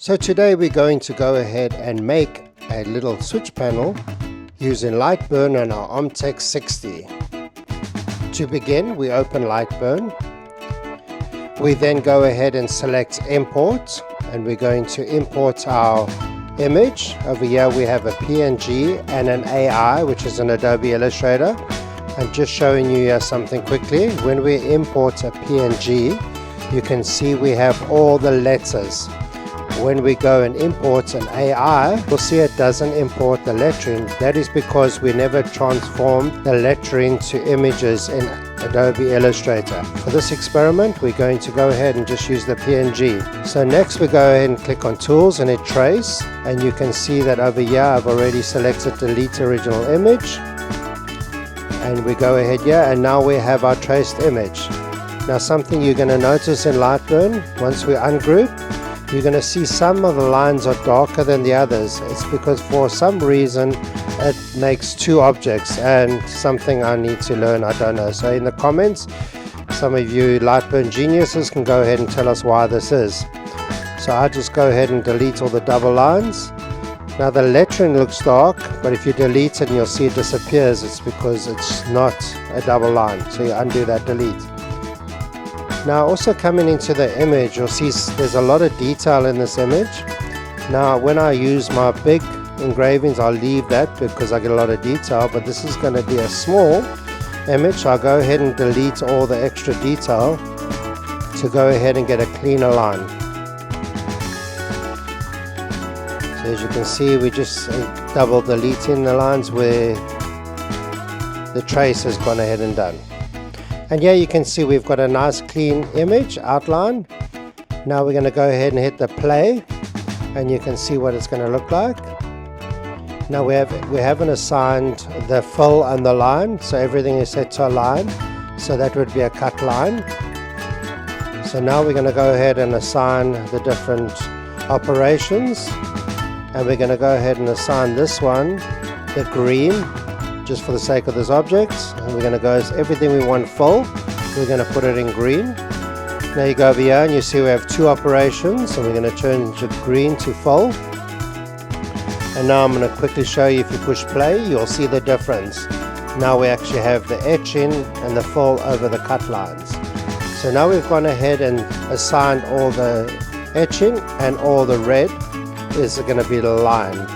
So today we're going to go ahead and make a little switch panel using Lightburn and our Omtech 60. To begin, we open Lightburn. We then go ahead and select import, and we're going to import our image. Over here we have a PNG and an AI, which is an Adobe Illustrator. I'm just showing you here something quickly. When we import a PNG, you can see we have all the letters. When we go and import an AI, you'll see it doesn't import the lettering. That is because we never transformed the lettering to images in Adobe Illustrator. For this experiment, we're going to go ahead and just use the PNG. So next we go ahead and click on Tools and hit Trace, and you can see that over here I've already selected Delete Original Image. And we go ahead here, and now we have our traced image. Now something you're going to notice in Lightburn, once we ungroup, you're going to see some of the lines are darker than the others. It's because for some reason it makes two objects, and something I need to learn, I don't know. So in the comments, some of you Lightburn geniuses can go ahead and tell us why this is. So I just go ahead and delete all the double lines. Now the lettering looks dark, but if you delete it and you'll see it disappears, it's because it's not a double line. So you undo that delete. Now also coming into the image, you'll see there's a lot of detail in this image. Now when I use my big engravings, I'll leave that because I get a lot of detail, but this is going to be a small image, so I'll go ahead and delete all the extra detail to go ahead and get a cleaner line. So as you can see, we just double deleting the lines where the trace has gone ahead and done. And here you can see we've got a nice clean image outline. Now we're going to go ahead and hit the play, and you can see what it's going to look like. Now we haven't assigned the fill and the line, so everything is set to a line, so that would be a cut line. So now we're going to go ahead and assign the different operations, and we're going to go ahead and assign this one the green, just for the sake of this object. And we're going to go as everything we want full, we're going to put it in green. Now you go over here and you see we have two operations, and we're going to change the green to full. And now I'm going to quickly show you, if you push play, you'll see the difference. Now we actually have the etching and the full over the cut lines. So now we've gone ahead and assigned all the etching, and all the red is going to be the line.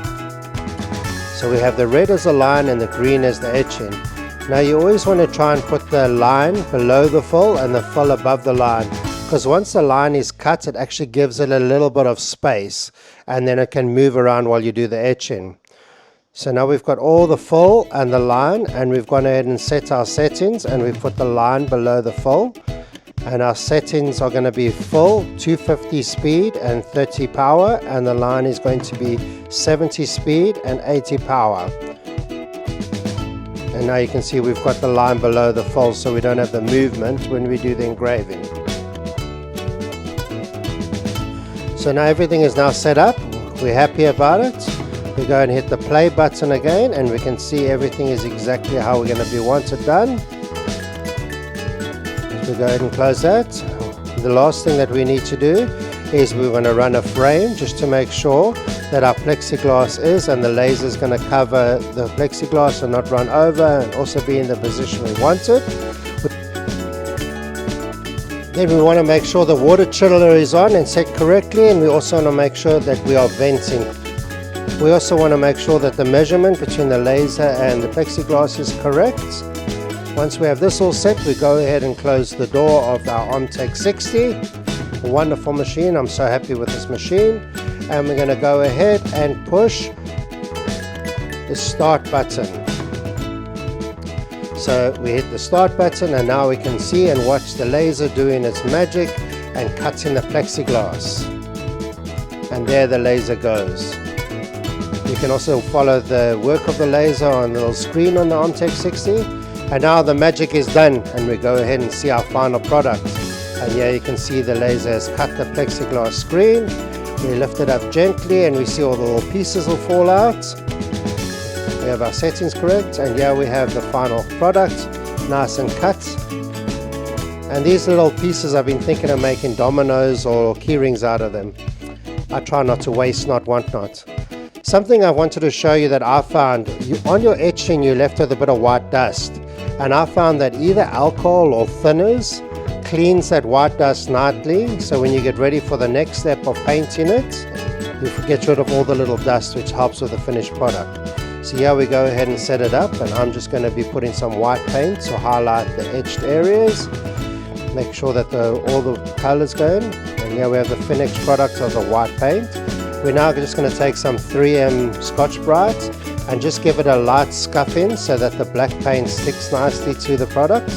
So we have the red as a line and the green as the etching. Now you always want to try and put the line below the fill and the fill above the line, because once the line is cut, it actually gives it a little bit of space, and then it can move around while you do the etching. So now we've got all the fill and the line, and we've gone ahead and set our settings, and we've put the line below the fill. And our settings are going to be full 250 speed and 30 power, and the line is going to be 70 speed and 80 power. And now you can see we've got the line below the fill, so we don't have the movement when we do the engraving. So now everything is now set up, we're happy about it. We go and hit the play button again, and we can see everything is exactly how we're going to be wanted done. We go ahead and close that. The last thing that we need to do is we want to run a frame just to make sure that our plexiglass is, and the laser is going to cover the plexiglass and not run over, and also be in the position we want it. Then we want to make sure the water chiller is on and set correctly, and we also want to make sure that we are venting. We also want to make sure that the measurement between the laser and the plexiglass is correct. Once we have this all set, we go ahead and close the door of our Omtech 60. A wonderful machine, I'm so happy with this machine. And we're going to go ahead and push the start button. So we hit the start button, and now we can see and watch the laser doing its magic and cutting the plexiglass. And there the laser goes. You can also follow the work of the laser on the little screen on the Omtech 60. And now the magic is done, and we go ahead and see our final product. And here you can see the laser has cut the plexiglass screen. We lift it up gently, and we see all the little pieces will fall out. We have our settings correct, and here we have the final product, nice and cut. And these little pieces, I've been thinking of making dominoes or key rings out of them. I try not to waste not, want not. Something I wanted to show you that I found, on your etching you're left with a bit of white dust. And I found that either alcohol or thinners cleans that white dust nightly, so when you get ready for the next step of painting it, you get rid of all the little dust, which helps with the finished product. So here we go ahead and set it up, and I'm just going to be putting some white paint to highlight the etched areas. Make sure that all the colors go in, and here we have the finished product of the white paint. We're now just going to take some 3M Scotch Brite and just give it a light scuff in so that the black paint sticks nicely to the product.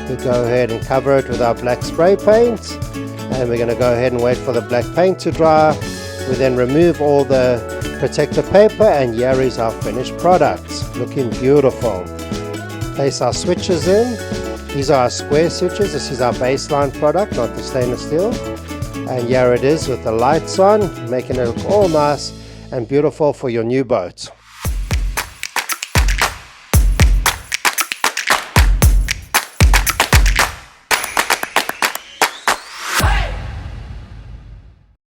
We go ahead and cover it with our black spray paint, and we're going to go ahead and wait for the black paint to dry. We then remove all the protective paper, and here is our finished product, looking beautiful. Place our switches in. These are our square switches. This is our baseline product, not the stainless steel. And here it is with the lights on, making it look all nice and beautiful for your new boat.